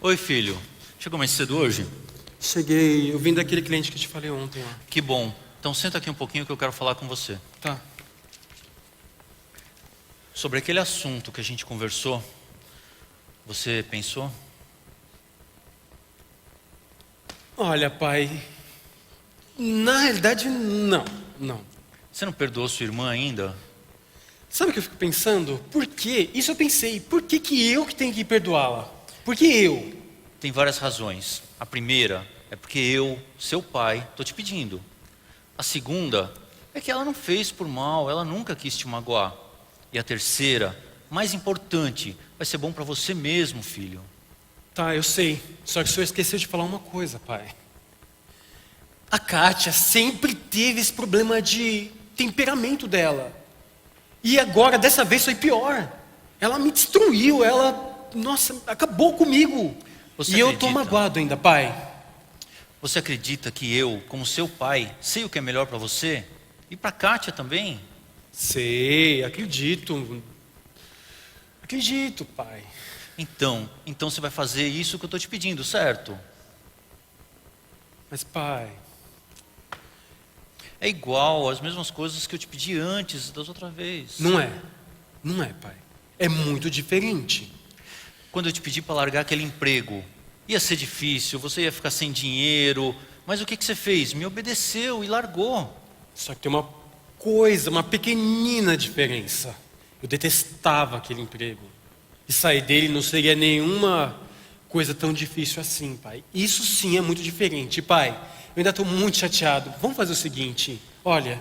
Oi, filho. Chegou mais cedo hoje? Cheguei, eu vim daquele cliente que eu te falei ontem lá. Que bom. Então senta aqui um pouquinho que eu quero falar com você. Tá. Sobre aquele assunto que a gente conversou, você pensou? Olha, pai, na realidade, não. Você não perdoou sua irmã ainda? Sabe o que eu fico pensando? Por quê? Isso eu pensei. Por que eu que tenho que perdoá-la? Por que eu? Tem várias razões. A primeira é porque eu, seu pai, estou te pedindo. A segunda é que ela não fez por mal, ela nunca quis te magoar. E a terceira, mais importante, vai ser bom para você mesmo, filho. Tá, eu sei. Só que o senhor esqueceu de falar uma coisa, pai. A Kátia sempre teve esse problema de temperamento dela. E agora, dessa vez, foi pior. Ela me destruiu, nossa, acabou comigo. Você e eu acredita? tô magoado ainda, pai. Você acredita que eu, como seu pai, sei o que é melhor para você? E para Kátia também? Sei, acredito. Acredito, pai. Então você vai fazer isso que eu estou te pedindo, certo? Mas, pai, É igual as mesmas coisas que eu te pedi antes, das outras vezes. não é. Não é, pai. É muito diferente. Quando eu te pedi para largar aquele emprego, ia ser difícil, você ia ficar sem dinheiro, mas o que você fez? Me obedeceu e largou. Só que tem uma coisa, uma pequenina diferença. Eu detestava aquele emprego. E sair dele não seria nenhuma coisa tão difícil assim, pai. Isso sim é muito diferente. Pai, eu ainda estou muito chateado. Vamos fazer o seguinte, olha,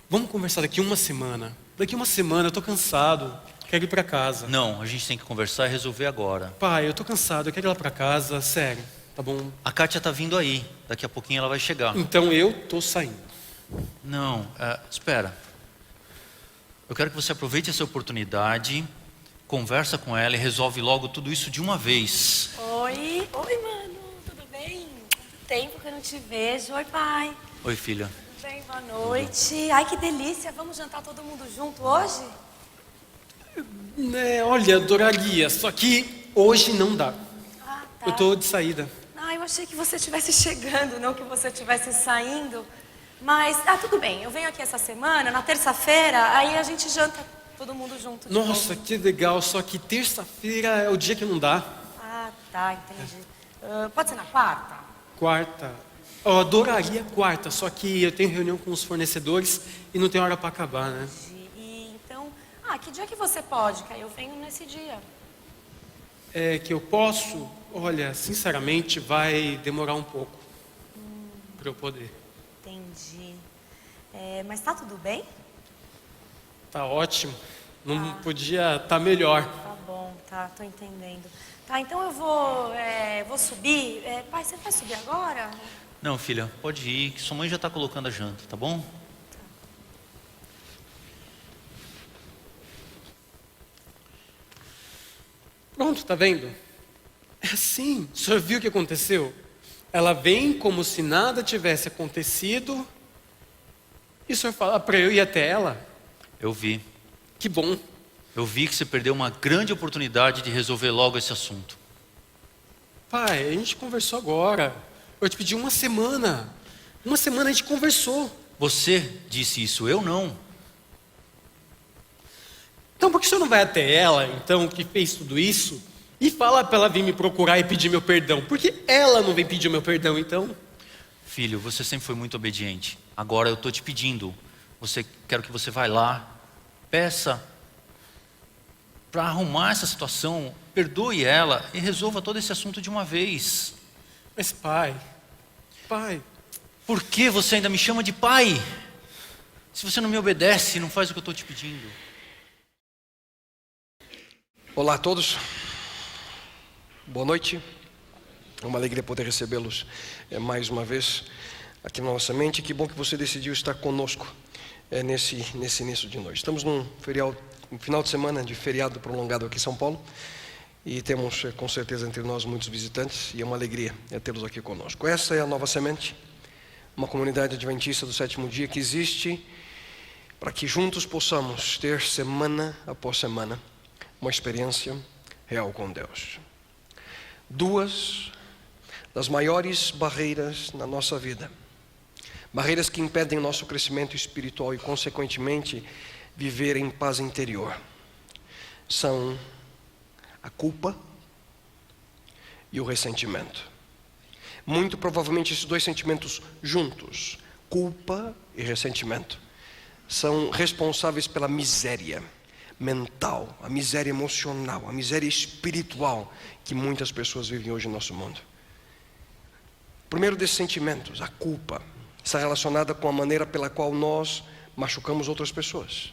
vamos conversar daqui uma semana. Daqui uma semana eu estou cansado, quero ir para casa. Não, a gente tem que conversar e resolver agora. Pai, eu estou cansado, eu quero ir lá para casa, sério, tá bom? A Kátia tá vindo aí, daqui a pouquinho ela vai chegar. Então eu estou saindo. Não, espera. Eu quero que você aproveite essa oportunidade, conversa com ela e resolve logo tudo isso de uma vez. Oi, mano, tudo bem? Quanto tempo que eu não te vejo. Oi, pai. Oi, filha. Tudo bem? Boa noite. Ai, que delícia. Vamos jantar todo mundo junto hoje? Olha, adoraria, só que hoje não dá. Ah, tá. Eu estou de saída. Ah, eu achei que você estivesse chegando, não que você estivesse saindo. Mas, tudo bem. Eu venho aqui essa semana, na terça-feira, aí a gente janta todo mundo junto. de Nossa, novo. que legal, só que terça-feira é o dia que não dá. Ah, tá, entendi. Pode ser na quarta? Quarta. Eu adoraria quarta, só que eu tenho reunião com os fornecedores e não tem hora para acabar, né? Então, que dia que você pode? Que aí eu venho nesse dia. É que eu posso, olha, sinceramente, vai demorar um pouco para eu poder. Entendi. Mas tá tudo bem? Tá ótimo. Não podia estar melhor. Tá bom, tá, tô entendendo. Tá, então eu vou subir. Pai, você vai subir agora? Não, filha, pode ir, que sua mãe já está colocando a janta, tá bom? Pronto, tá vendo? É assim. O senhor viu o que aconteceu? Ela vem como se nada tivesse acontecido E o senhor fala para eu ir até ela? Eu vi. Que bom. Eu vi que você perdeu uma grande oportunidade de resolver logo esse assunto. Pai, a gente conversou agora. Eu te pedi uma semana. Uma semana a gente conversou. Você disse isso, eu não. Então por que o senhor não vai até ela, então, que fez tudo isso, e fala para ela vir me procurar e pedir meu perdão? Por que ela não vem pedir o meu perdão, então? Filho, você sempre foi muito obediente. Agora eu estou te pedindo. Quero que você vá lá, peça para arrumar essa situação, perdoe ela e resolva todo esse assunto de uma vez. Mas pai, Por que você ainda me chama de pai? Se você não me obedece, não faz o que eu estou te pedindo. Olá a todos, boa noite, é uma alegria poder recebê-los mais uma vez aqui na nossa mente. Que bom que você decidiu estar conosco nesse início de noite. Estamos num final de semana de feriado prolongado aqui em São Paulo e temos com certeza entre nós muitos visitantes e é uma alegria tê-los aqui conosco. Essa é a Nova Semente, uma comunidade adventista do sétimo dia que existe para que juntos possamos ter semana após semana uma experiência real com Deus. Duas das maiores barreiras na nossa vida, barreiras que impedem nosso crescimento espiritual e consequentemente viver em paz interior, são a culpa e o ressentimento. Muito provavelmente esses dois sentimentos juntos, culpa e ressentimento, são responsáveis pela miséria mental, a miséria emocional, a miséria espiritual que muitas pessoas vivem hoje no nosso mundo. O primeiro desses sentimentos, a culpa, está relacionada com a maneira pela qual nós machucamos outras pessoas,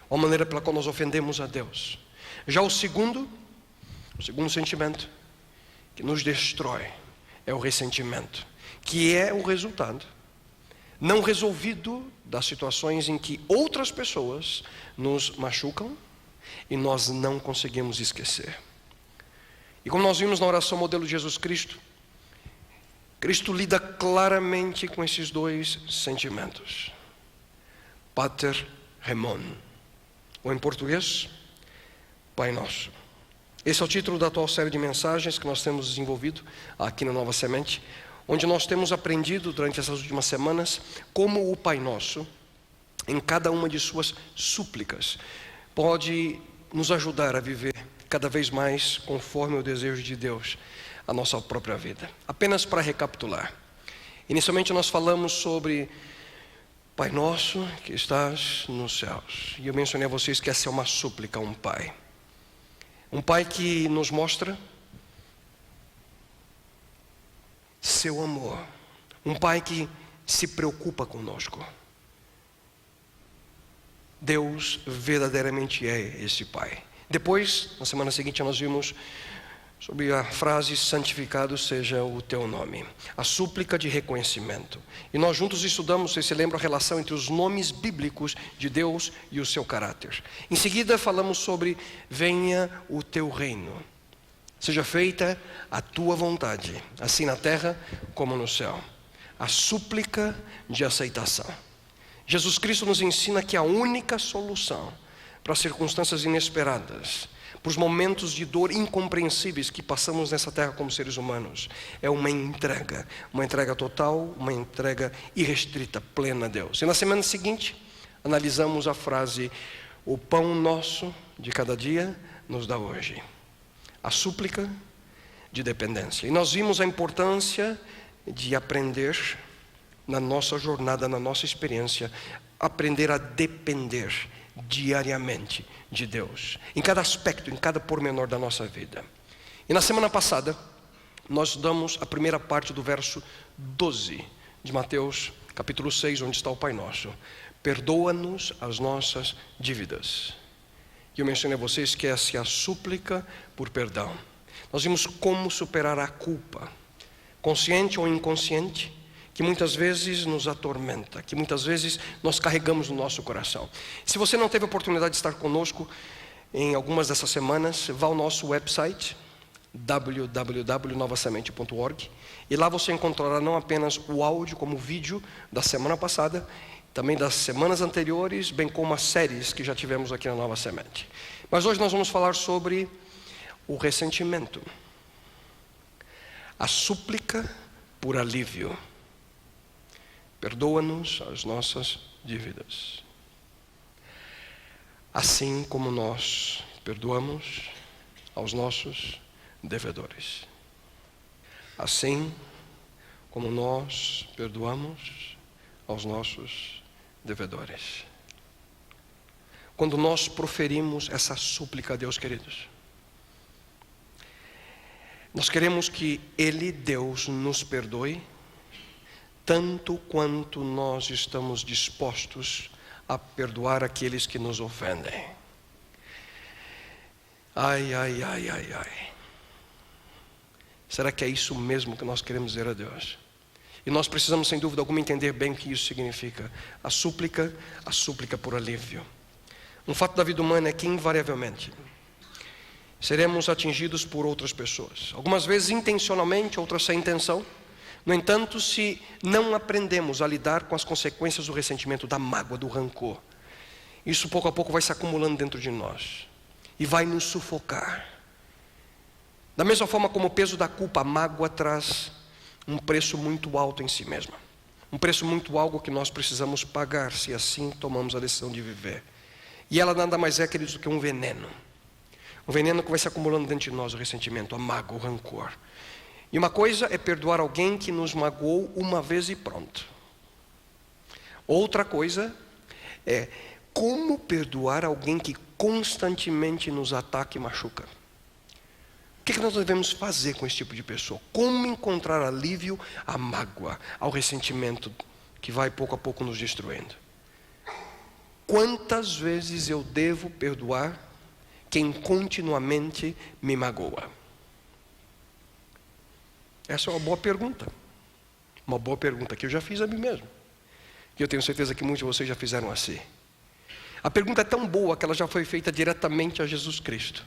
a maneira pela qual nós ofendemos a Deus. Já o segundo sentimento que nos destrói é o ressentimento, que é o resultado não resolvido das situações em que outras pessoas nos machucam e nós não conseguimos esquecer. E como nós vimos na oração modelo de Jesus Cristo, Cristo lida claramente com esses dois sentimentos. Pater Remon, ou em português, Pai Nosso. Esse é o título da atual série de mensagens que nós temos desenvolvido aqui na Nova Semente, onde nós temos aprendido durante essas últimas semanas como o Pai Nosso, em cada uma de suas súplicas, pode nos ajudar a viver cada vez mais conforme o desejo de Deus a nossa própria vida. Apenas para recapitular, inicialmente nós falamos sobre Pai Nosso que estás nos céus, e eu mencionei a vocês que essa é uma súplica a um Pai que nos mostra seu amor, um Pai que se preocupa conosco. Deus verdadeiramente é esse Pai. Depois, na semana seguinte, nós vimos sobre a frase santificado seja o teu nome, a súplica de reconhecimento. E nós juntos estudamos, vocês se lembram, a relação entre os nomes bíblicos de Deus e o seu caráter. Em seguida falamos sobre venha o teu reino, seja feita a tua vontade, assim na terra como no céu. A súplica de aceitação. Jesus Cristo nos ensina que a única solução para as circunstâncias inesperadas, para os momentos de dor incompreensíveis que passamos nessa terra como seres humanos, é uma entrega total, uma entrega irrestrita, plena a Deus. E na semana seguinte, analisamos a frase, o pão nosso de cada dia nos dá hoje. A súplica de dependência. E nós vimos a importância de aprender na nossa jornada, na nossa experiência, aprender a depender diariamente de Deus, em cada aspecto, em cada pormenor da nossa vida. E na semana passada, nós damos a primeira parte do verso 12 de Mateus, capítulo 6, onde está o Pai Nosso. Perdoa-nos as nossas dívidas. E eu mencionei a vocês que essa é a súplica por perdão. Nós vimos como superar a culpa, consciente ou inconsciente, que muitas vezes nos atormenta, que muitas vezes nós carregamos no nosso coração. Se você não teve a oportunidade de estar conosco em algumas dessas semanas, vá ao nosso website, www.novasemente.org, e lá você encontrará não apenas o áudio como o vídeo da semana passada, também das semanas anteriores, bem como as séries que já tivemos aqui na Nova Semente. Mas hoje nós vamos falar sobre o ressentimento, a súplica por alívio. Perdoa-nos as nossas dívidas, assim como nós perdoamos aos nossos devedores. Assim como nós perdoamos aos nossos devedores. Quando nós proferimos essa súplica a Deus, queridos, nós queremos que Ele, Deus, nos perdoe, tanto quanto nós estamos dispostos a perdoar aqueles que nos ofendem. Ai, ai, ai, ai, ai. Será que é isso mesmo que nós queremos dizer a Deus? E nós precisamos, sem dúvida alguma, entender bem o que isso significa. A súplica por alívio. Um fato da vida humana é que, invariavelmente, seremos atingidos por outras pessoas. Algumas vezes intencionalmente, outras sem intenção. No entanto, se não aprendemos a lidar com as consequências do ressentimento, da mágoa, do rancor, isso pouco a pouco vai se acumulando dentro de nós e vai nos sufocar. Da mesma forma como o peso da culpa, a mágoa traz um preço muito alto em si mesma. Um preço muito alto que nós precisamos pagar, se assim tomamos a decisão de viver. E ela nada mais é, queridos, do que um veneno. Um veneno que vai se acumulando dentro de nós, o ressentimento, a mágoa, o rancor. E uma coisa é perdoar alguém que nos magoou uma vez e pronto. Outra coisa é como perdoar alguém que constantemente nos ataca e machuca. O que nós devemos fazer com esse tipo de pessoa? Como encontrar alívio à mágoa, ao ressentimento que vai pouco a pouco nos destruindo? Quantas vezes eu devo perdoar quem continuamente me magoa? Essa é uma boa pergunta. Uma boa pergunta que eu já fiz a mim mesmo. E eu tenho certeza que muitos de vocês já fizeram assim. A pergunta é tão boa que ela já foi feita diretamente a Jesus Cristo,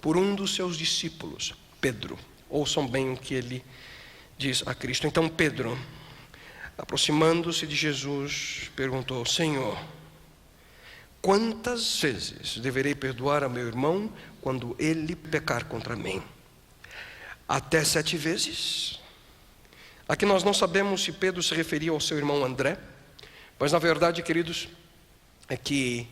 por um dos seus discípulos, Pedro. Ouçam bem o que ele diz a Cristo. Então Pedro, aproximando-se de Jesus, perguntou: Senhor, quantas vezes deverei perdoar a meu irmão quando ele pecar contra mim? Até 7 vezes? Aqui nós não sabemos se Pedro se referia ao seu irmão André, mas na verdade, queridos, é que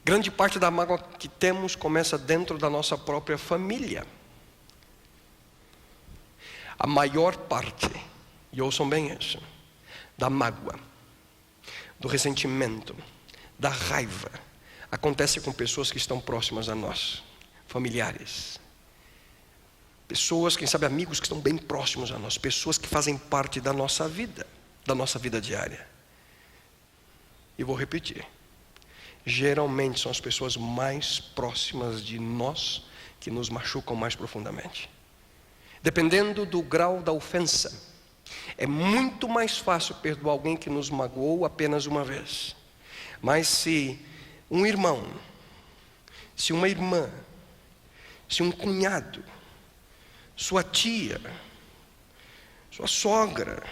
grande parte da mágoa que temos começa dentro da nossa própria família. A maior parte, e ouçam bem isso, da mágoa, do ressentimento, da raiva, acontece com pessoas que estão próximas a nós, familiares. Pessoas, quem sabe amigos que estão bem próximos a nós, pessoas que fazem parte da nossa vida diária. E vou repetir. Geralmente são as pessoas mais próximas de nós que nos machucam mais profundamente. Dependendo do grau da ofensa, é muito mais fácil perdoar alguém que nos magoou apenas uma vez. Mas se um irmão, se uma irmã, se um cunhado, sua tia, sua sogra,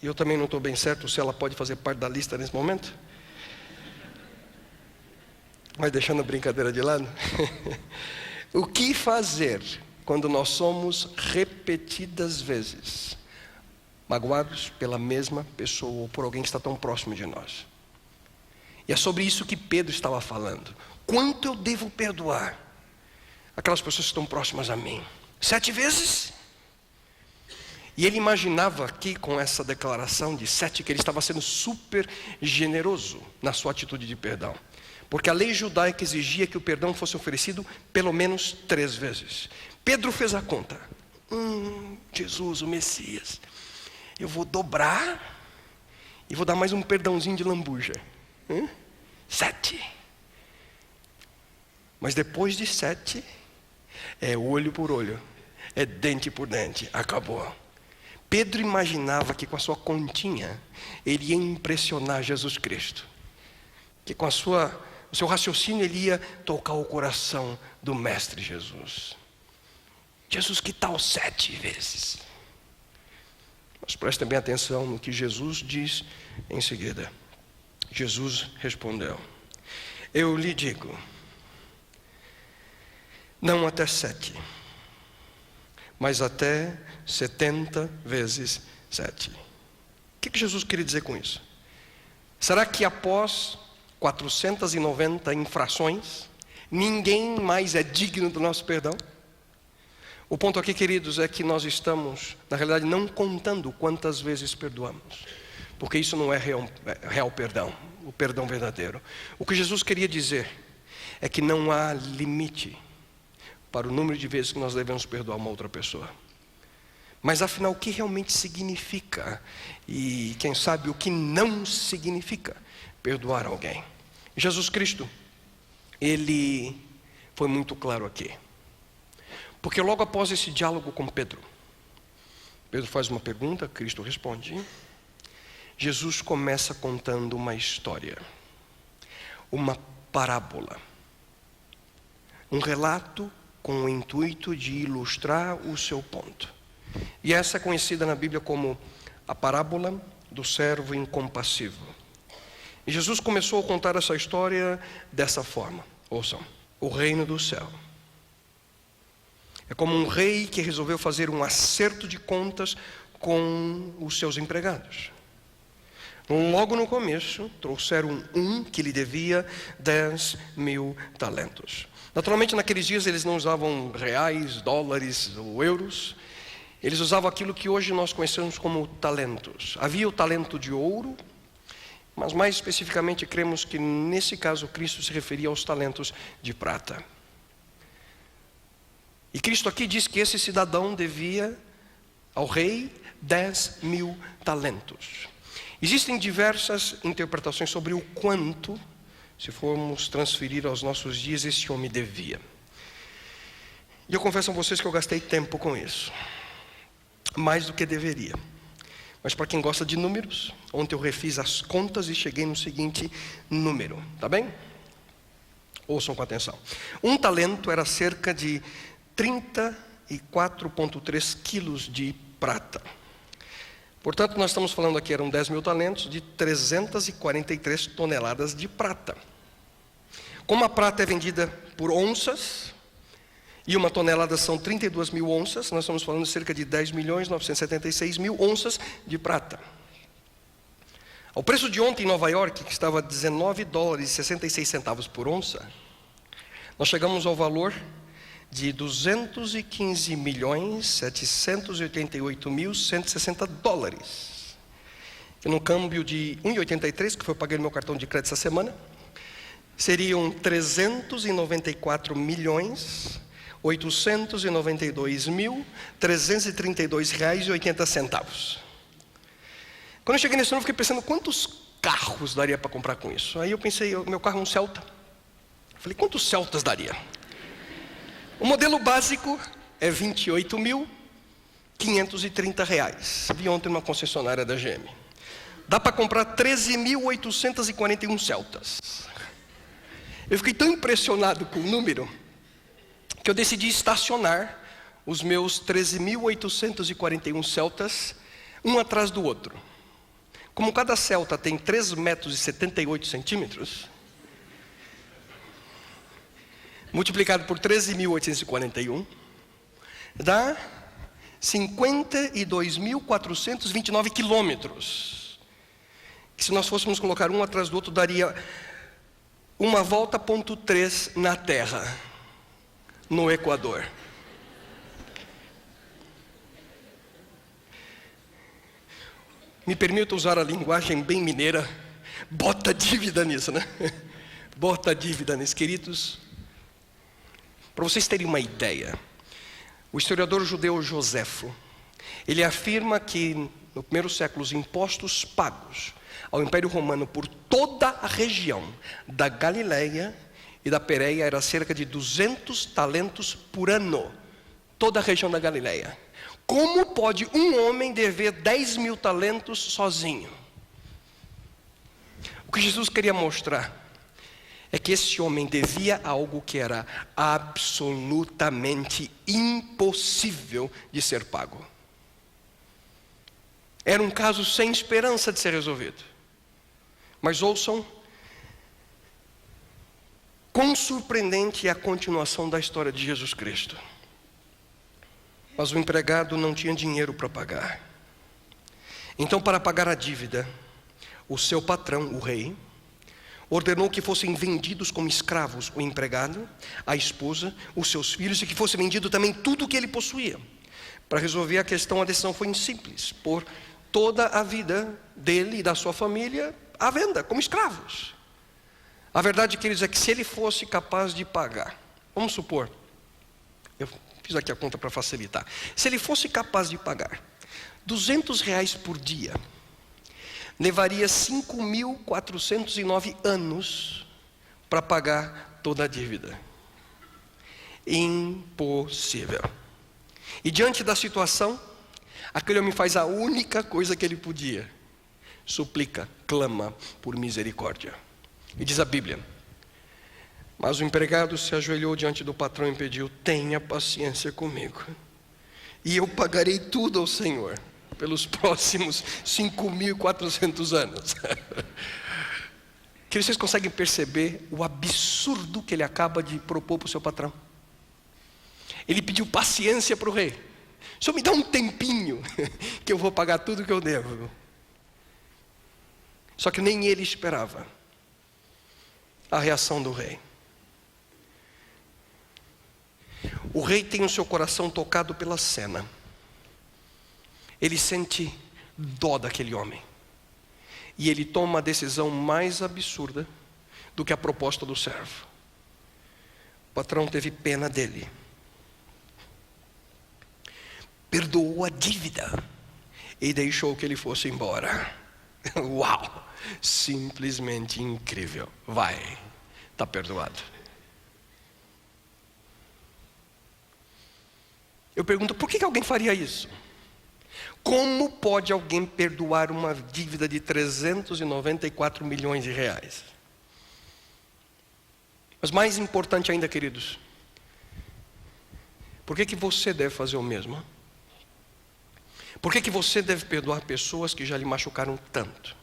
e eu também não estou bem certo se ela pode fazer parte da lista nesse momento, mas deixando a brincadeira de lado, o que fazer quando nós somos repetidas vezes magoados pela mesma pessoa ou por alguém que está tão próximo de nós? E é sobre isso que Pedro estava falando. Quanto eu devo perdoar aquelas pessoas que estão próximas a mim? 7 vezes? E ele imaginava aqui, com essa declaração de 7, que ele estava sendo super generoso na sua atitude de perdão. Porque a lei judaica exigia que o perdão fosse oferecido pelo menos 3 vezes. Pedro fez a conta. Jesus, o Messias, eu vou dobrar e vou dar mais um perdãozinho de lambuja. 7. Mas depois de 7, é olho por olho, é dente por dente, acabou. Pedro imaginava que com a sua continha, ele ia impressionar Jesus Cristo. Que com a sua o seu raciocínio ele ia tocar o coração do Mestre Jesus. Jesus, que tal 7 vezes? Mas prestem bem atenção no que Jesus diz em seguida. Jesus respondeu: eu lhe digo, não até 7, mas até 70 vezes 7. O que Jesus queria dizer com isso? Será que após 490 infrações, ninguém mais é digno do nosso perdão? O ponto aqui, queridos, é que nós estamos, na realidade, não contando quantas vezes perdoamos, porque isso não é real perdão, o perdão verdadeiro. O que Jesus queria dizer é que não há limite para o número de vezes que nós devemos perdoar uma outra pessoa. Mas afinal, o que realmente significa, e quem sabe o que não significa perdoar alguém? Jesus Cristo, ele foi muito claro aqui. Porque logo após esse diálogo com Pedro faz uma pergunta, Cristo responde. Jesus começa contando uma história, uma parábola, um relato com o intuito de ilustrar o seu ponto. E essa é conhecida na Bíblia como a parábola do servo incompassivo. E Jesus começou a contar essa história dessa forma. Ouçam: o reino do céu é como um rei que resolveu fazer um acerto de contas com os seus empregados. Logo no começo, trouxeram um que lhe devia 10.000 talentos. Naturalmente, naqueles dias, eles não usavam reais, dólares ou euros. Eles usavam aquilo que hoje nós conhecemos como talentos. Havia o talento de ouro, mas mais especificamente, cremos que nesse caso, Cristo se referia aos talentos de prata. E Cristo aqui diz que esse cidadão devia ao rei 10.000 talentos. Existem diversas interpretações sobre o quanto, se formos transferir aos nossos dias, esse homem devia. E eu confesso a vocês que eu gastei tempo com isso, mais do que deveria. Mas para quem gosta de números, ontem eu refiz as contas e cheguei no seguinte número, tá bem? Ouçam com atenção. Um talento era cerca de 34,3 quilos de prata. Portanto, nós estamos falando aqui, eram 10.000 talentos de 343 toneladas de prata. Como a prata é vendida por onças, e uma tonelada são 32.000 onças, nós estamos falando de cerca de 10.976.000 onças de prata. Ao preço de ontem em Nova York, que estava $19,66 por onça, nós chegamos ao valor de 215.788.160 dólares. E no câmbio de 1,83, que foi eu paguei no meu cartão de crédito essa semana, seriam 394.892.332,80. Quando eu cheguei nesse número, eu fiquei pensando quantos carros daria para comprar com isso. Aí eu pensei, meu carro é um Celta. Falei, quantos Celtas daria? O modelo básico é R$ 28.530. Vi ontem numa concessionária da GM. Dá para comprar 13.841 Celtas. Eu fiquei tão impressionado com o número que eu decidi estacionar os meus 13.841 Celtas um atrás do outro. Como cada Celta tem 3,78 metros, multiplicado por 13.841, dá 52.429 quilômetros. Que se nós fôssemos colocar um atrás do outro, daria uma volta ponto 3 na Terra, no Equador. Me permita usar a linguagem bem mineira, bota dívida nisso, né? Bota dívida nisso, queridos. Para vocês terem uma ideia, o historiador judeu Joséfo, ele afirma que no primeiro século os impostos pagos ao Império Romano por toda a região da Galileia e da Pérea era cerca de 200 talentos por ano. Toda a região da Galileia. Como pode um homem dever 10.000 talentos sozinho? O que Jesus queria mostrar é que esse homem devia algo que era absolutamente impossível de ser pago. Era um caso sem esperança de ser resolvido. Mas ouçam, quão surpreendente é a continuação da história de Jesus Cristo. Mas o empregado não tinha dinheiro para pagar. Então, para pagar a dívida, o seu patrão, o rei, ordenou que fossem vendidos como escravos o empregado, a esposa, os seus filhos, e que fosse vendido também tudo o que ele possuía. Para resolver a questão, a decisão foi simples: por toda a vida dele e da sua família à venda, como escravos. A verdade, queridos, é que se ele fosse capaz de pagar, vamos supor, eu fiz aqui a conta para facilitar, se ele fosse capaz de pagar R$200 por dia, levaria 5.409 anos para pagar toda a dívida. Impossível. E diante da situação, aquele homem faz a única coisa que ele podia: suplica, clama por misericórdia. E diz a Bíblia: mas o empregado se ajoelhou diante do patrão e pediu: tenha paciência comigo, e eu pagarei tudo ao Senhor pelos próximos 5.400 anos. Que vocês conseguem perceber o absurdo que ele acaba de propor para o seu patrão? Ele pediu paciência para o rei: o senhor me dá um tempinho que eu vou pagar tudo que eu devo. Só que nem ele esperava a reação do rei. O rei tem o seu coração tocado pela cena. Ele sente dó daquele homem. E ele toma a decisão mais absurda do que a proposta do servo. O patrão teve pena dele, perdoou a dívida e deixou que ele fosse embora. Uau! Simplesmente incrível. Vai, está perdoado. Eu pergunto, por que alguém faria isso? Como pode alguém perdoar uma dívida de 394 milhões de reais? Mas mais importante ainda, queridos, por que você deve fazer o mesmo? Por que você deve perdoar pessoas que já lhe machucaram tanto?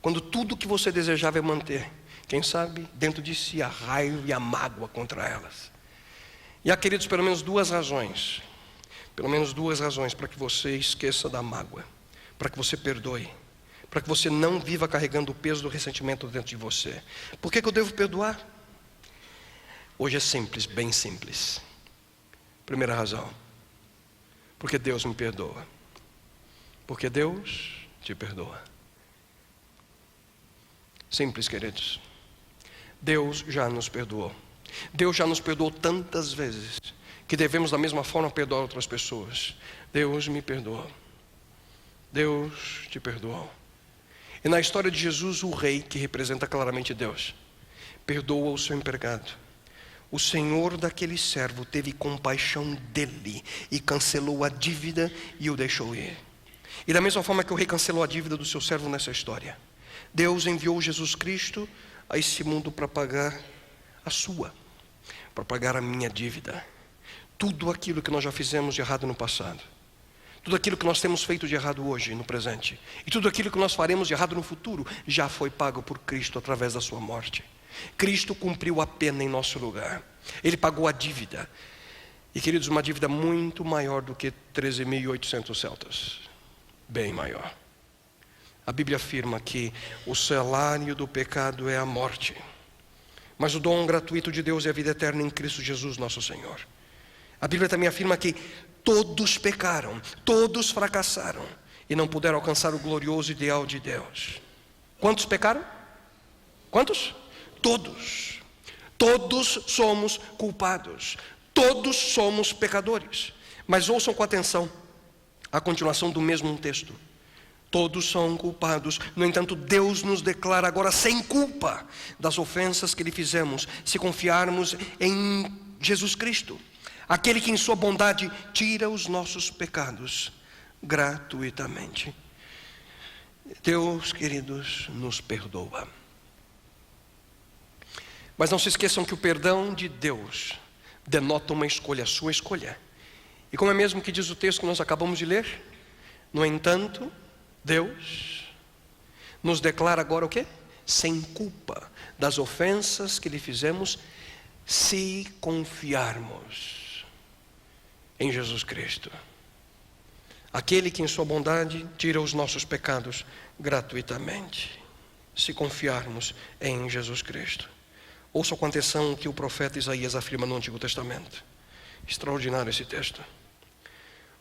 Quando tudo que você desejava é manter, quem sabe, dentro de si a raiva e a mágoa contra elas. E há, queridos, pelo menos duas razões para que você esqueça da mágoa, para que você perdoe, para que você não viva carregando o peso do ressentimento dentro de você. Por que eu devo perdoar? Hoje é simples, bem simples. Primeira razão: porque Deus me perdoa. Porque Deus te perdoa. Simples, queridos. Deus já nos perdoou. Deus já nos perdoou tantas vezes que devemos da mesma forma perdoar outras pessoas. Deus me perdoa. Deus te perdoou. E na história de Jesus, o rei, que representa claramente Deus, perdoa o seu empregado. O senhor daquele servo teve compaixão dele e cancelou a dívida e o deixou ir. E da mesma forma que o rei cancelou a dívida do seu servo nessa história, Deus enviou Jesus Cristo a esse mundo para pagar a sua, para pagar a minha dívida. Tudo aquilo que nós já fizemos de errado no passado, tudo aquilo que nós temos feito de errado hoje, no presente, e tudo aquilo que nós faremos de errado no futuro, já foi pago por Cristo através da sua morte. Cristo cumpriu a pena em nosso lugar. Ele pagou a dívida. E, queridos, uma dívida muito maior do que 13.800 celtas. Bem maior. A Bíblia afirma que o salário do pecado é a morte, mas o dom gratuito de Deus é a vida eterna em Cristo Jesus nosso Senhor. A Bíblia também afirma que todos pecaram, todos fracassaram e não puderam alcançar o glorioso ideal de Deus. Quantos pecaram? Quantos? Todos. Todos somos culpados. Todos somos pecadores. Mas ouçam com atenção a continuação do mesmo texto. Todos são culpados. No entanto, Deus nos declara agora sem culpa das ofensas que lhe fizemos, se confiarmos em Jesus Cristo, aquele que em sua bondade tira os nossos pecados gratuitamente. Deus, queridos, nos perdoa. Mas não se esqueçam que o perdão de Deus denota uma escolha, a sua escolha. E como é mesmo que diz o texto que nós acabamos de ler? No entanto, Deus nos declara agora o quê? Sem culpa das ofensas que lhe fizemos, se confiarmos em Jesus Cristo, aquele que em sua bondade tira os nossos pecados gratuitamente. Se confiarmos em Jesus Cristo. Ouça com atenção o que o profeta Isaías afirma no Antigo Testamento. Extraordinário esse texto.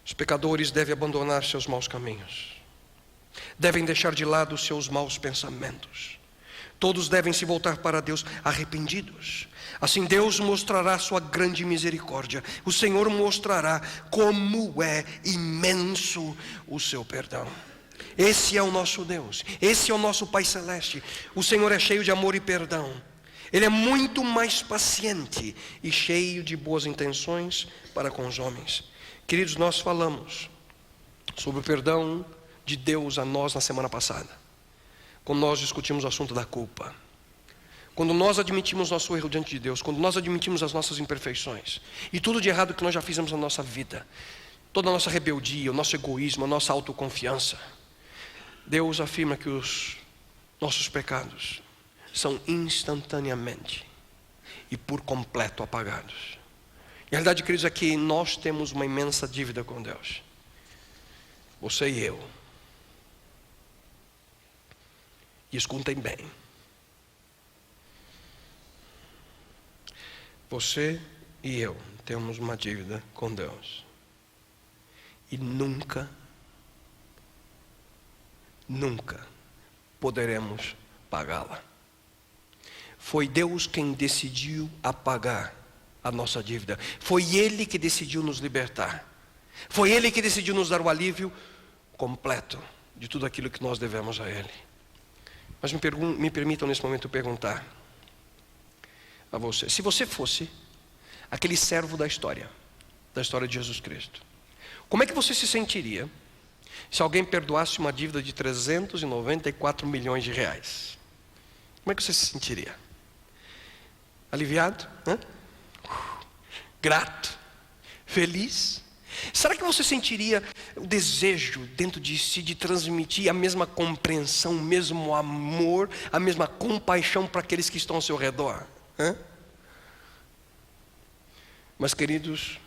Os pecadores devem abandonar seus maus caminhos, devem deixar de lado os seus maus pensamentos. Todos devem se voltar para Deus arrependidos. Assim Deus mostrará sua grande misericórdia. O Senhor mostrará como é imenso o seu perdão. Esse é o nosso Deus, esse é o nosso Pai Celeste. O Senhor é cheio de amor e perdão. Ele é muito mais paciente e cheio de boas intenções para com os homens. Queridos, nós falamos sobre o perdão de Deus a nós na semana passada, quando nós discutimos o assunto da culpa. Quando nós admitimos nosso erro diante de Deus, quando nós admitimos as nossas imperfeições e tudo de errado que nós já fizemos na nossa vida, toda a nossa rebeldia, o nosso egoísmo, a nossa autoconfiança, Deus afirma que os nossos pecados são instantaneamente e por completo apagados. E a realidade, queridos, é que nós temos uma imensa dívida com Deus. Você e eu. E escutem bem. Você e eu temos uma dívida com Deus. E nunca poderemos pagá-la. Foi Deus quem decidiu apagar a nossa dívida. Foi Ele que decidiu nos libertar. Foi Ele que decidiu nos dar o alívio completo de tudo aquilo que nós devemos a Ele. Mas me permitam nesse momento perguntar a você: se você fosse aquele servo da história de Jesus Cristo, como é que você se sentiria se alguém perdoasse uma dívida de 394 milhões de reais? Como é que você se sentiria? Aliviado? Grato? Feliz? Será que você sentiria o desejo dentro de si de transmitir a mesma compreensão, o mesmo amor, a mesma compaixão para aqueles que estão ao seu redor? Mas, queridos,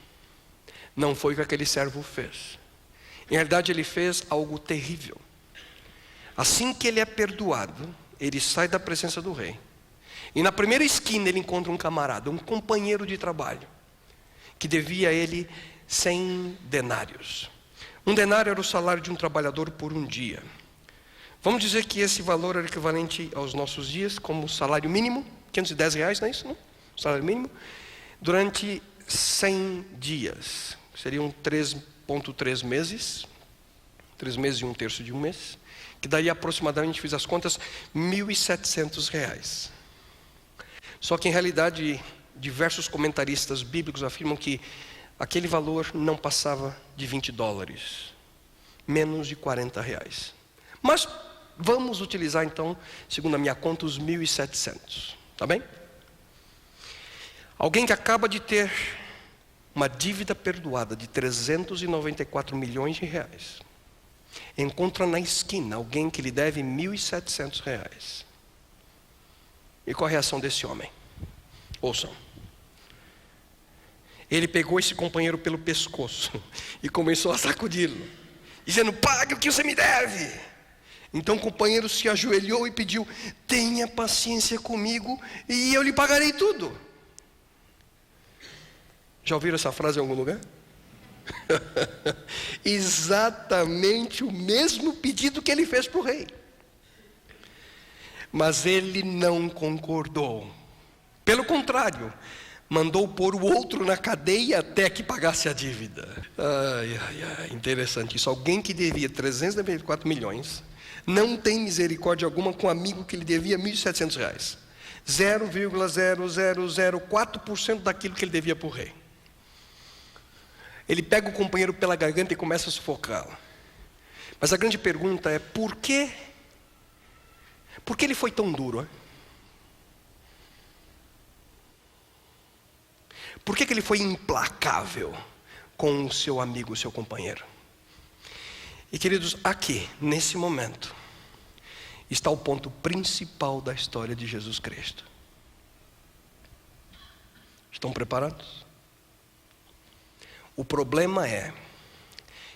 não foi o que aquele servo fez. Em realidade, ele fez algo terrível. Assim que ele é perdoado, ele sai da presença do rei. E na primeira esquina ele encontra um camarada, um companheiro de trabalho, que devia a ele 100 denários. Um denário era o salário de um trabalhador por um dia. Vamos dizer que esse valor era equivalente aos nossos dias, como salário mínimo, 510 reais, não é isso? Não? Salário mínimo. Durante 100 dias, seriam 3,3 meses, 3 meses e 1/3 de um mês, que daria aproximadamente, fiz as contas, 1.700 reais. Só que em realidade, diversos comentaristas bíblicos afirmam que aquele valor não passava de 20 dólares, menos de 40 reais. Mas vamos utilizar então, segundo a minha conta, os 1.700, tá bem? Alguém que acaba de ter uma dívida perdoada de 394 milhões de reais, encontra na esquina alguém que lhe deve 1.700 reais. E qual a reação desse homem? Ouçam. Ele pegou esse companheiro pelo pescoço e começou a sacudi-lo, dizendo: pague o que você me deve. Então o companheiro se ajoelhou e pediu: tenha paciência comigo e eu lhe pagarei tudo. Já ouviram essa frase em algum lugar? Exatamente o mesmo pedido que ele fez para o rei. Mas ele não concordou. Pelo contrário, mandou pôr o outro na cadeia até que pagasse a dívida. Interessante isso. Alguém que devia 394 milhões não tem misericórdia alguma com um amigo que lhe devia 1.700 reais. 0,0004% daquilo que ele devia para o rei. Ele pega o companheiro pela garganta e começa a sufocá-lo. Mas a grande pergunta é: por que ele foi tão duro? Por que ele foi implacável com o seu amigo, o seu companheiro? E queridos, aqui, nesse momento, está o ponto principal da história de Jesus Cristo. Estão preparados? O problema é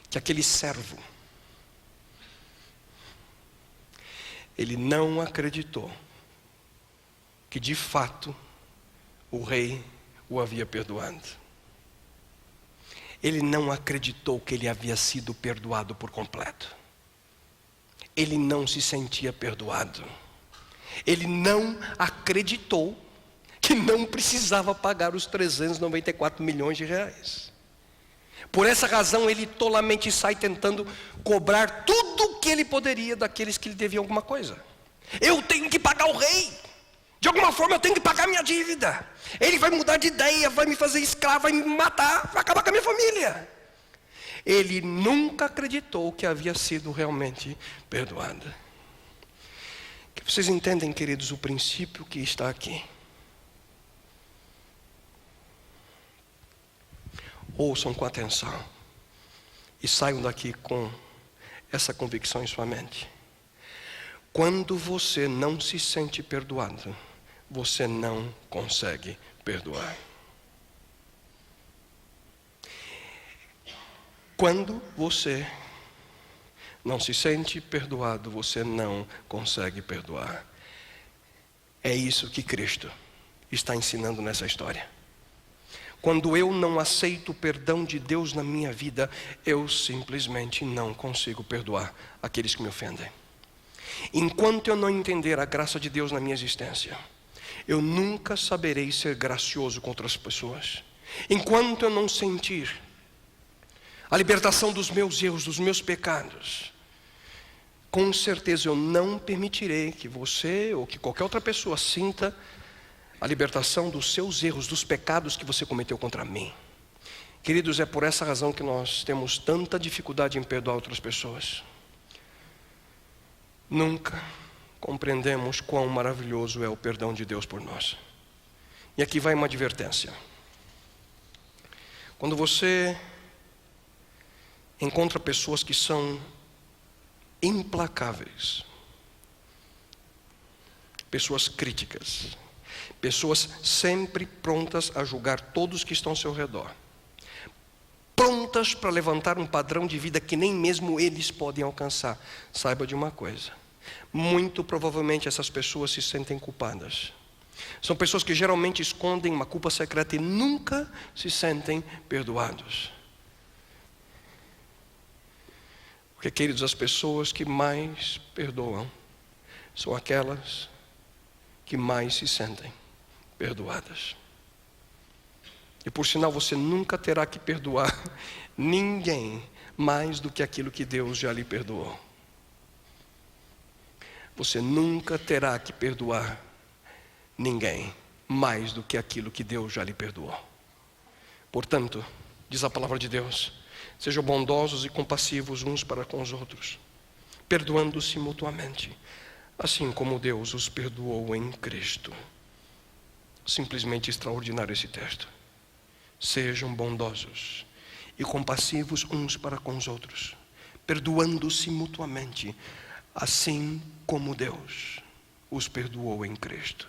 que aquele servo, ele não acreditou que de fato o rei o havia perdoado. Ele não acreditou que ele havia sido perdoado por completo. Ele não se sentia perdoado. Ele não acreditou que não precisava pagar os 394 milhões de reais. Por essa razão ele tolamente sai tentando cobrar tudo o que ele poderia daqueles que lhe deviam alguma coisa. Eu tenho que pagar o rei. De alguma forma eu tenho que pagar minha dívida. Ele vai mudar de ideia, vai me fazer escravo, vai me matar, vai acabar com a minha família. Ele nunca acreditou que havia sido realmente perdoado. Que vocês entendem, queridos, o princípio que está aqui. Ouçam com atenção e saiam daqui com essa convicção em sua mente. Quando você não se sente perdoado, você não consegue perdoar. Quando você não se sente perdoado, você não consegue perdoar. É isso que Cristo está ensinando nessa história. Quando eu não aceito o perdão de Deus na minha vida, eu simplesmente não consigo perdoar aqueles que me ofendem. Enquanto eu não entender a graça de Deus na minha existência, eu nunca saberei ser gracioso com outras pessoas. Enquanto eu não sentir a libertação dos meus erros, dos meus pecados, com certeza eu não permitirei que você ou que qualquer outra pessoa sinta a libertação dos seus erros, dos pecados que você cometeu contra mim. Queridos, é por essa razão que nós temos tanta dificuldade em perdoar outras pessoas. Nunca compreendemos quão maravilhoso é o perdão de Deus por nós. E aqui vai uma advertência. Quando você encontra pessoas que são implacáveis, pessoas críticas, pessoas sempre prontas a julgar todos que estão ao seu redor, prontas para levantar um padrão de vida que nem mesmo eles podem alcançar, saiba de uma coisa: muito provavelmente essas pessoas se sentem culpadas. São pessoas que geralmente escondem uma culpa secreta e nunca se sentem perdoados. Porque, queridos, as pessoas que mais perdoam são aquelas que mais se sentem perdoadas. E por sinal, você nunca terá que perdoar ninguém mais do que aquilo que Deus já lhe perdoou. Você nunca terá que perdoar ninguém mais do que aquilo que Deus já lhe perdoou. Portanto, diz a palavra de Deus: sejam bondosos e compassivos uns para com os outros, perdoando-se mutuamente, assim como Deus os perdoou em Cristo. Simplesmente extraordinário esse texto. Sejam bondosos e compassivos uns para com os outros, perdoando-se mutuamente, assim como Deus os perdoou em Cristo.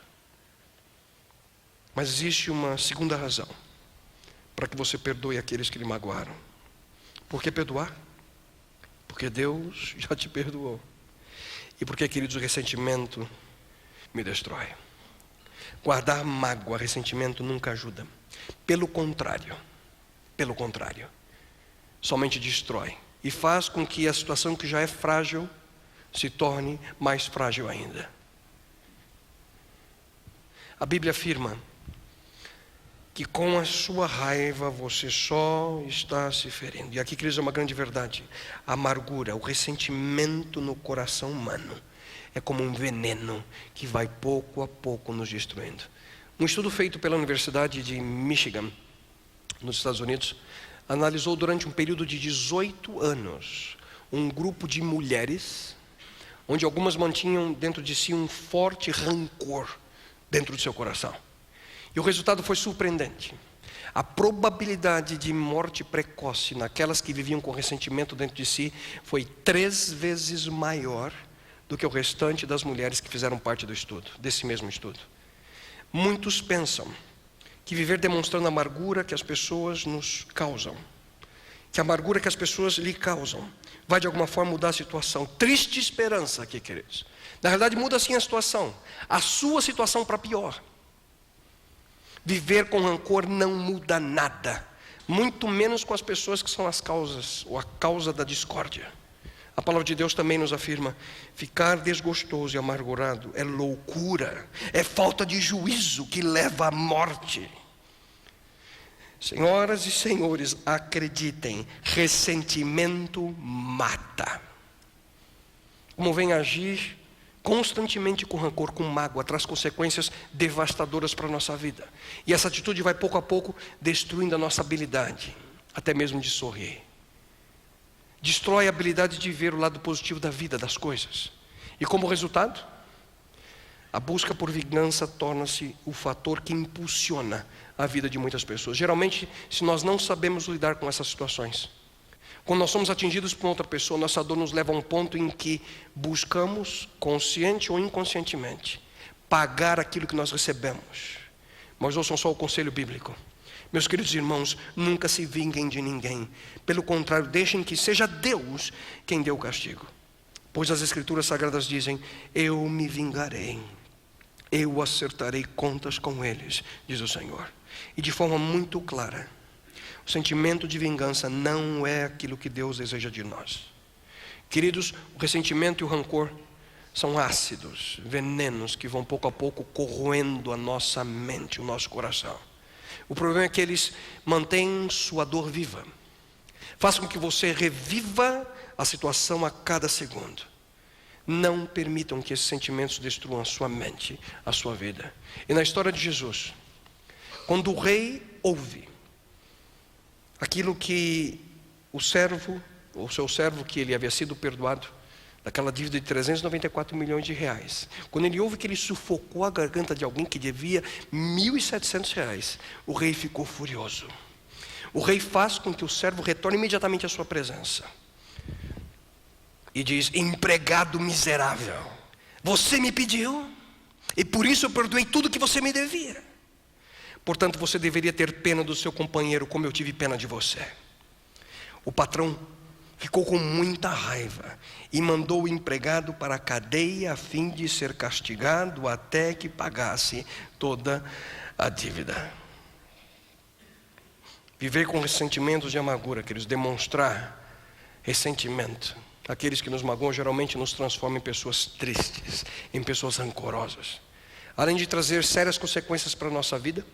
Mas existe uma segunda razão para que você perdoe aqueles que lhe magoaram. Por que perdoar? Porque Deus já te perdoou. E porque, queridos, o ressentimento me destrói. Guardar mágoa, ressentimento nunca ajuda. Pelo contrário, somente destrói e faz com que a situação que já é frágil se torne mais frágil ainda. A Bíblia afirma que com a sua raiva você só está se ferindo. E aqui, queridos, é uma grande verdade. A amargura, o ressentimento no coração humano é como um veneno que vai pouco a pouco nos destruindo. Um estudo feito pela Universidade de Michigan, nos Estados Unidos, analisou durante um período de 18 anos um grupo de mulheres, onde algumas mantinham dentro de si um forte rancor dentro do seu coração. E o resultado foi surpreendente. a probabilidade de morte precoce naquelas que viviam com ressentimento dentro de si foi 3 vezes maior do que o restante das mulheres que fizeram parte do estudo, desse mesmo estudo. Muitos pensam que viver demonstrando a amargura que as pessoas nos causam, que a amargura que as pessoas lhe causam, vai de alguma forma mudar a situação. Triste esperança aqui, queridos. Na realidade muda sim a situação, a sua situação para pior. Viver com rancor não muda nada, muito menos com as pessoas que são as causas, ou a causa da discórdia. A palavra de Deus também nos afirma: ficar desgostoso e amargurado é loucura, é falta de juízo que leva à morte. Senhoras e senhores, acreditem, ressentimento mata. Como vem agir constantemente com rancor, com mágoa, traz consequências devastadoras para a nossa vida. E essa atitude vai pouco a pouco destruindo a nossa habilidade, até mesmo de sorrir. Destrói a habilidade de ver o lado positivo da vida, das coisas. E como resultado, a busca por vingança torna-se o fator que impulsiona a vida de muitas pessoas. Geralmente, se nós não sabemos lidar com essas situações, quando nós somos atingidos por outra pessoa, nossa dor nos leva a um ponto em que buscamos, consciente ou inconscientemente, pagar aquilo que nós recebemos. Mas ouçam só o conselho bíblico. Meus queridos irmãos, nunca se vinguem de ninguém. Pelo contrário, deixem que seja Deus quem dê o castigo. Pois as Escrituras Sagradas dizem: eu me vingarei, eu acertarei contas com eles, diz o Senhor. E de forma muito clara, o sentimento de vingança não é aquilo que Deus deseja de nós. Queridos, o ressentimento e o rancor são ácidos, venenos que vão pouco a pouco corroendo a nossa mente, o nosso coração. O problema é que eles mantêm sua dor viva. Façam com que você reviva a situação a cada segundo. Não permitam que esses sentimentos destruam a sua mente, a sua vida. E na história de Jesus, quando o rei ouve aquilo que o seu servo que ele havia sido perdoado, daquela dívida de 394 milhões de reais, quando ele ouve que ele sufocou a garganta de alguém que devia 1.700 reais, o rei ficou furioso. O rei faz com que o servo retorne imediatamente à sua presença e diz: empregado miserável, você me pediu e por isso eu perdoei tudo que você me devia. Portanto, você deveria ter pena do seu companheiro como eu tive pena de você. O patrão ficou com muita raiva e mandou o empregado para a cadeia a fim de ser castigado até que pagasse toda a dívida. Viver com ressentimentos e amargura, queridos, demonstrar ressentimento. Aqueles que nos magoam geralmente nos transformam em pessoas tristes, em pessoas rancorosas. Além de trazer sérias consequências para a nossa vida,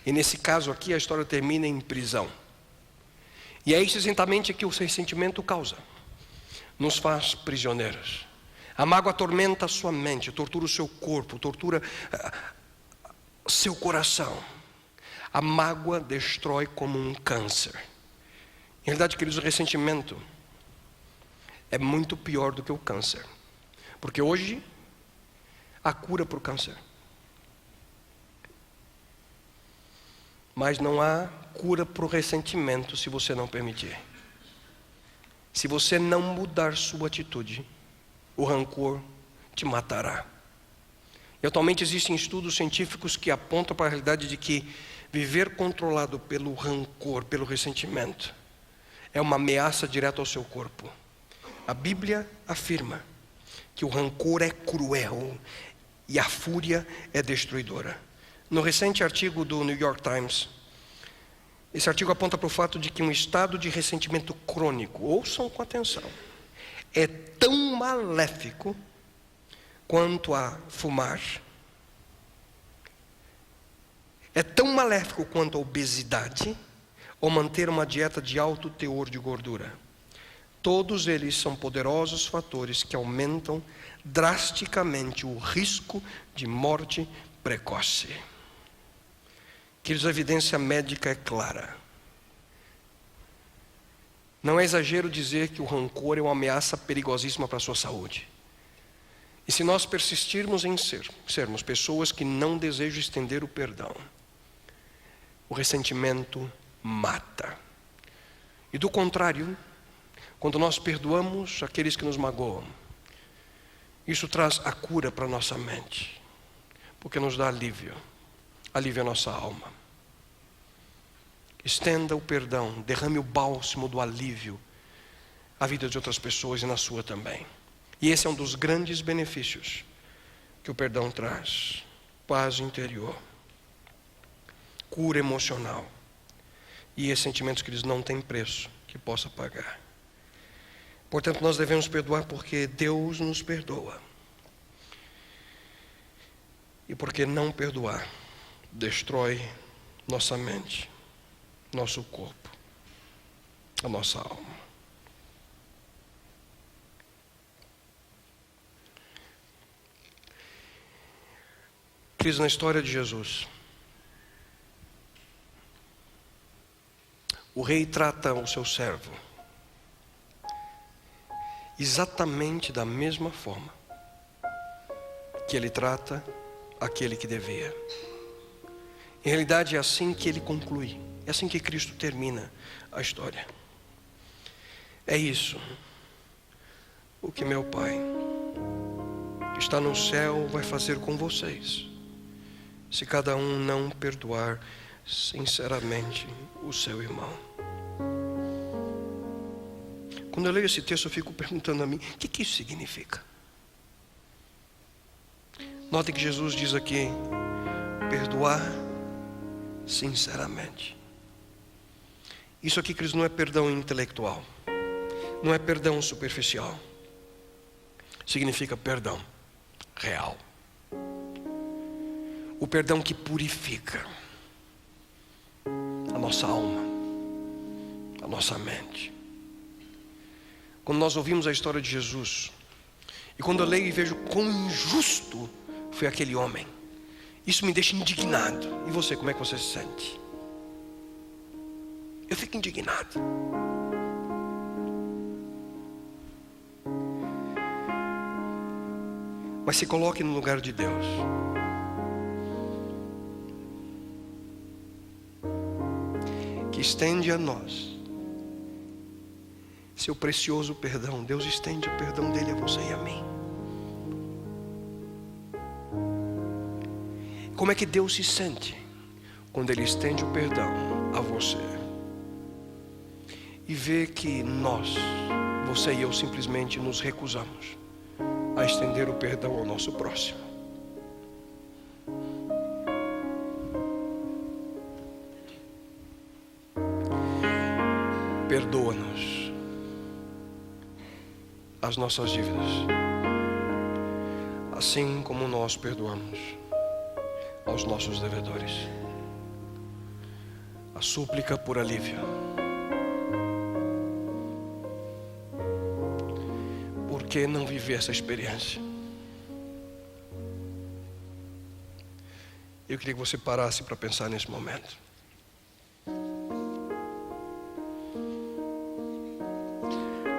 e nesse caso aqui a história termina em prisão. E é isso exatamente que o ressentimento causa. Nos faz prisioneiros. A mágoa atormenta a sua mente, tortura o seu corpo, tortura seu coração. A mágoa destrói como um câncer. Em realidade, queridos, o ressentimento é muito pior do que o câncer. Porque hoje há cura para o câncer. Mas não há cura para o ressentimento se você não permitir. Se você não mudar sua atitude, o rancor te matará. E atualmente existem estudos científicos que apontam para a realidade de que viver controlado pelo rancor, pelo ressentimento, é uma ameaça direta ao seu corpo. A Bíblia afirma que o rancor é cruel e a fúria é destruidora. No recente artigo do New York Times, esse artigo aponta para o fato de que um estado de ressentimento crônico, ouçam com atenção, é tão maléfico quanto a fumar, é tão maléfico quanto a obesidade ou manter uma dieta de alto teor de gordura. Todos eles são poderosos fatores que aumentam drasticamente o risco de morte precoce. Queridos, a evidência médica é clara. Não é exagero dizer que o rancor é uma ameaça perigosíssima para a sua saúde. E se nós persistirmos em sermos pessoas que não desejam estender o perdão, O ressentimento mata. E do contrário, quando nós perdoamos aqueles que nos magoam, isso traz a cura para a nossa mente, porque nos dá alívio a nossa alma. Estenda o perdão, derrame o bálsamo do alívio à vida de outras pessoas e na sua também. E esse é um dos grandes benefícios que o perdão traz: paz interior, cura emocional e sentimentos que eles não têm preço que possa pagar. Portanto, nós devemos perdoar porque Deus nos perdoa. E porque não perdoar destrói nossa mente, nosso corpo, a nossa alma. Queridos, na história de Jesus, o rei trata o seu servo exatamente da mesma forma que ele trata aquele que devia. Em realidade é assim que ele conclui, é assim que Cristo termina a história. É isso o que meu Pai que está no céu vai fazer com vocês, se cada um não perdoar sinceramente o seu irmão. Quando eu leio esse texto, eu fico perguntando a mim, o que isso significa? Note que Jesus diz aqui, perdoar sinceramente. Isso aqui, Cristo, não é perdão intelectual, não é perdão superficial. Significa perdão real. O perdão que purifica a nossa alma, a nossa mente. Quando nós ouvimos a história de Jesus, e quando eu leio e vejo quão injusto foi aquele homem, isso me deixa indignado. E você, como é que você se sente? Eu fico indignado. Mas se coloque no lugar de Deus. Que estende a nós seu precioso perdão. Deus estende o perdão dele a você e a mim. Como é que Deus se sente quando ele estende o perdão a você e vê que nós, você e eu, simplesmente nos recusamos a estender o perdão ao nosso próximo? Perdoa-nos as nossas dívidas, assim como nós perdoamos aos nossos devedores. A súplica por alívio. Por que não viver essa experiência? Eu queria que você parasse para pensar nesse momento.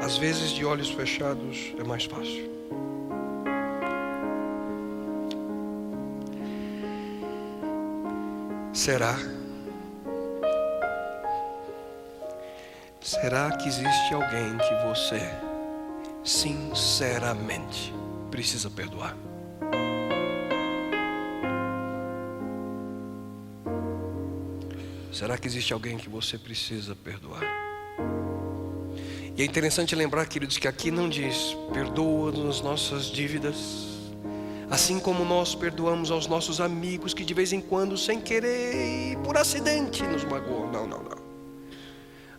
Às vezes, de olhos fechados é mais fácil. Será que existe alguém que você sinceramente precisa perdoar? Será que existe alguém que você precisa perdoar? E é interessante lembrar, queridos, que aqui não diz perdoa-nos nossas dívidas, assim como nós perdoamos aos nossos amigos que de vez em quando, sem querer e por acidente, nos magoam. Não.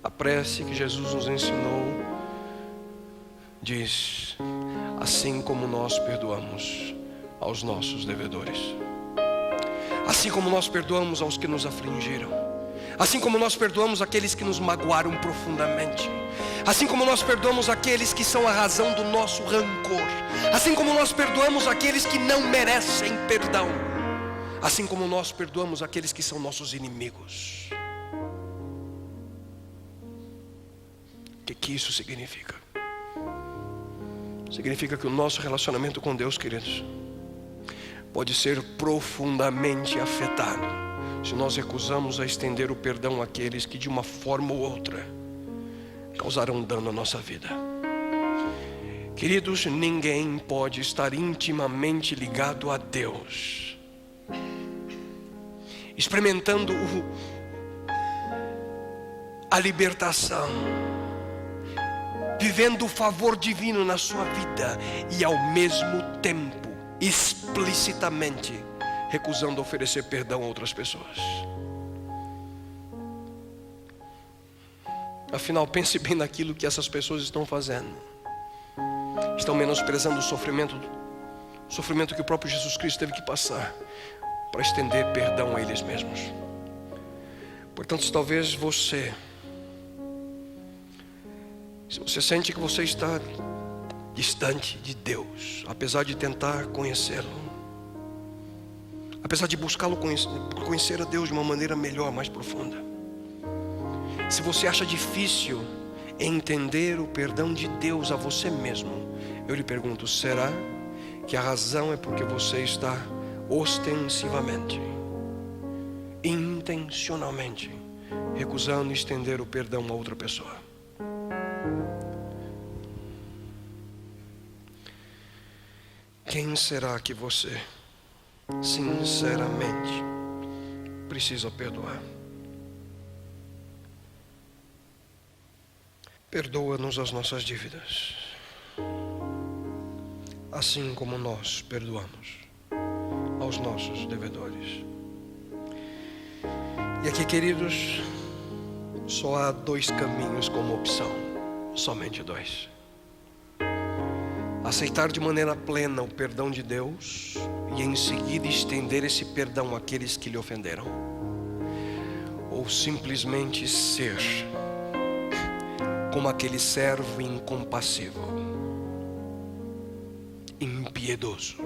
A prece que Jesus nos ensinou diz, assim como nós perdoamos aos nossos devedores, assim como nós perdoamos aos que nos afligiram, assim como nós perdoamos aqueles que nos magoaram profundamente, assim como nós perdoamos aqueles que são a razão do nosso rancor, assim como nós perdoamos aqueles que não merecem perdão, assim como nós perdoamos aqueles que são nossos inimigos. O que isso significa? Significa que o nosso relacionamento com Deus, queridos, pode ser profundamente afetado se nós recusamos a estender o perdão àqueles que de uma forma ou outra causarão dano à nossa vida. Queridos, ninguém pode estar intimamente ligado a Deus, experimentando a libertação, vivendo o favor divino na sua vida e ao mesmo tempo, explicitamente, recusando oferecer perdão a outras pessoas. Afinal, pense bem naquilo que essas pessoas estão fazendo. Estão menosprezando o sofrimento que o próprio Jesus Cristo teve que passar para estender perdão a eles mesmos. Portanto, talvez se você sente que você está distante de Deus, apesar de tentar conhecê-lo, apesar de buscá-lo, conhecer a Deus de uma maneira melhor, mais profunda. Se você acha difícil entender o perdão de Deus a você mesmo, eu lhe pergunto, será que a razão é porque você está ostensivamente, intencionalmente, recusando estender o perdão a outra pessoa? Quem será que você sinceramente precisa perdoar? Perdoa-nos as nossas dívidas, assim como nós perdoamos aos nossos devedores. E aqui, queridos, só há dois caminhos como opção, somente dois: aceitar de maneira plena o perdão de Deus e em seguida estender esse perdão àqueles que lhe ofenderam, ou simplesmente ser como aquele servo incompassível, impiedoso,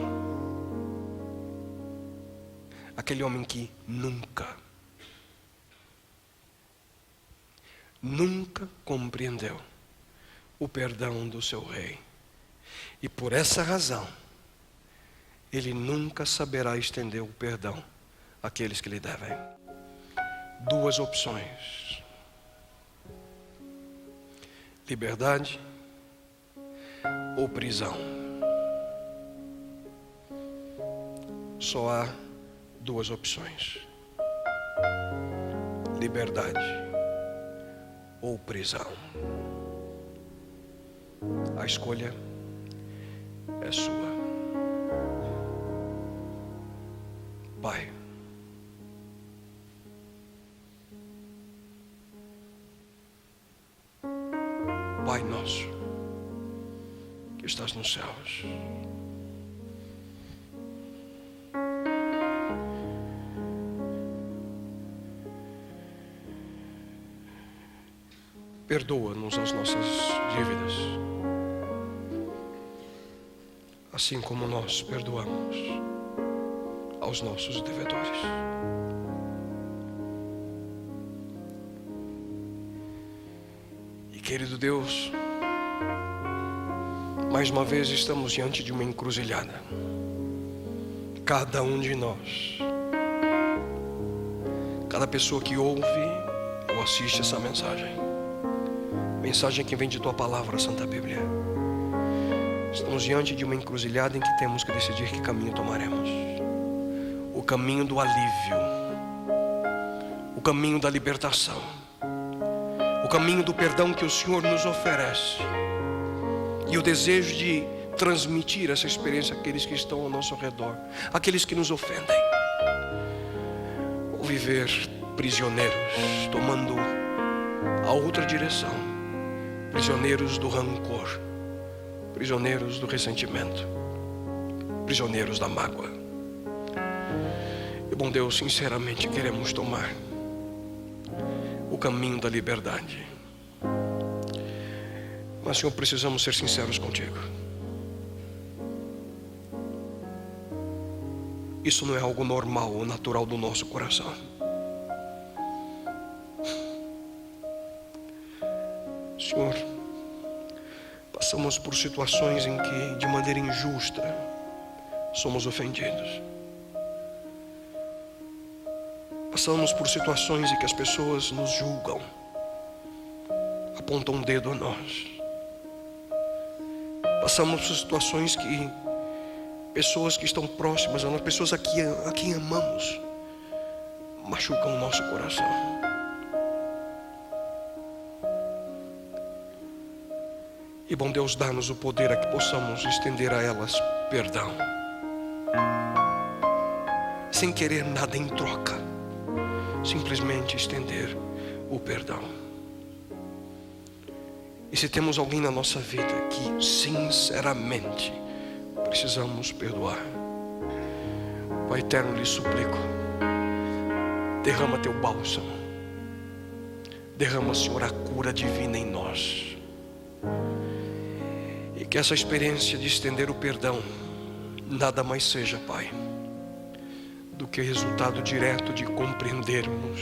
aquele homem que nunca compreendeu o perdão do seu rei, e por essa razão ele nunca saberá estender o perdão àqueles que lhe devem. Duas opções: liberdade ou prisão. Só há duas opções: liberdade ou prisão. A escolha é sua. Pai, Pai nosso que estás nos céus, perdoa-nos as nossas dívidas, assim como nós perdoamos aos nossos devedores. E querido Deus, mais uma vez estamos diante de uma encruzilhada. Cada um de nós, cada pessoa que ouve ou assiste essa mensagem que vem de Tua Palavra, Santa Bíblia, estamos diante de uma encruzilhada em que temos que decidir que caminho tomaremos. O caminho do alívio, o caminho da libertação, o caminho do perdão que o Senhor nos oferece, e o desejo de transmitir essa experiência àqueles que estão ao nosso redor, àqueles que nos ofendem. Ou viver prisioneiros, tomando a outra direção, prisioneiros do rancor, prisioneiros do ressentimento, prisioneiros da mágoa. E bom Deus, sinceramente queremos tomar o caminho da liberdade. Mas, Senhor, precisamos ser sinceros contigo. Isso não é algo normal ou natural do nosso coração. Senhor, passamos por situações em que, de maneira injusta, somos ofendidos. Passamos por situações em que as pessoas nos julgam, apontam um dedo a nós. Passamos por situações que pessoas que estão próximas a nós, pessoas a quem amamos, machucam o nosso coração. E bom Deus, dá-nos o poder a que possamos estender a elas perdão, sem querer nada em troca, simplesmente estender o perdão. E se temos alguém na nossa vida que sinceramente precisamos perdoar, Pai eterno, lhe suplico, derrama teu bálsamo, derrama, Senhor, a cura divina em nós. E que essa experiência de estender o perdão nada mais seja, Pai, do que resultado direto de compreendermos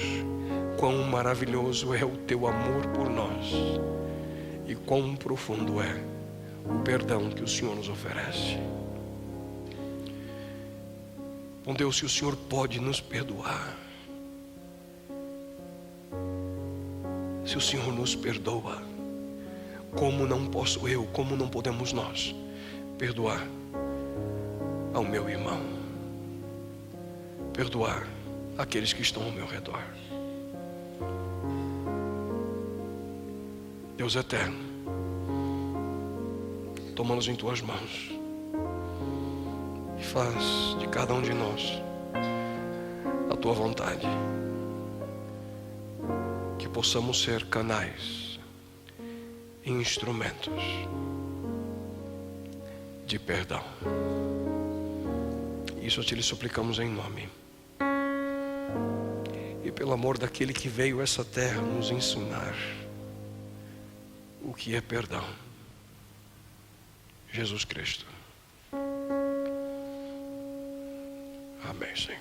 quão maravilhoso é o teu amor por nós e quão profundo é o perdão que o Senhor nos oferece. Bom Deus, se o Senhor pode nos perdoar, se o Senhor nos perdoa, como não posso eu, como não podemos nós perdoar ao meu irmão, perdoar aqueles que estão ao meu redor? Deus eterno, toma-nos em tuas mãos e faz de cada um de nós a tua vontade, que possamos ser canais, instrumentos de perdão. Isso te lhe suplicamos em nome e pelo amor daquele que veio a essa terra nos ensinar o que é perdão, Jesus Cristo. Amém, Senhor.